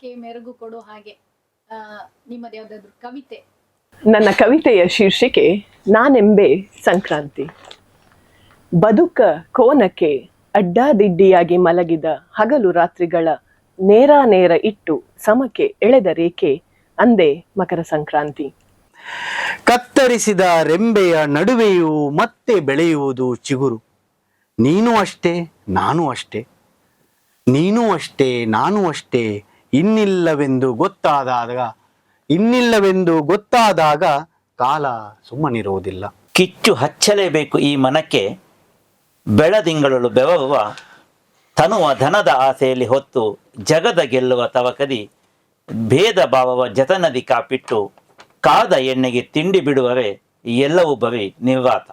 ಕಾಲಕ್ಕೆ ಮೆರುಗು ಕೊಡೋ ಹಾಗೆ ನಿಮ್ಮದು ಯಾವ್ದಾದ್ರು ಕವಿತೆ? ನನ್ನ ಕವಿತೆಯ ಶೀರ್ಷಿಕೆ ನಾನೆಂಬೆ ಸಂಕ್ರಾಂತಿ. ಬದುಕ ಕೋನಕ್ಕೆ ಅಡ್ಡಾದಿಡ್ಡಿಯಾಗಿ ಮಲಗಿದ ಹಗಲು ರಾತ್ರಿಗಳ ನೇರ ಇಟ್ಟು ಸಮಕ್ಕೆ ಎಳೆದ ರೇಖೆ ಅಂದೇ ಮಕರ ಸಂಕ್ರಾಂತಿ. ಕತ್ತರಿಸಿದ ರೆಂಬೆಯ ನಡುವೆಯೂ ಮತ್ತೆ ಬೆಳೆಯುವುದು ಚಿಗುರು. ನೀನು ಅಷ್ಟೇ ನಾನು ಅಷ್ಟೇ, ನೀನು ಅಷ್ಟೇ ನಾನು ಅಷ್ಟೇ, ಇನ್ನಿಲ್ಲವೆಂದು ಗೊತ್ತಾದಾಗ ಕಾಲ ಸುಮ್ಮನಿರುವುದಿಲ್ಲ. ಕಿಚ್ಚು ಹಚ್ಚಲೇಬೇಕು ಈ ಮನಕ್ಕೆ, ಬೆಳದಿಂಗಳು ಬೆವರುವ ತನುವ ಧನದ ಆಸೆಯಲ್ಲಿ ಹೊತ್ತು ಜಗದ ಗೆಲ್ಲುವ ತವಕದಿ, ಭೇದ ಭಾವವ ಜತನದಿ ಕಾಪಿಟ್ಟು ಕಾದ ಎಣ್ಣೆಗೆ ತಿಂಡಿ ಬಿಡುವವೇ ಎಲ್ಲವೂ ಬವಿ ನಿರ್ವಾತ.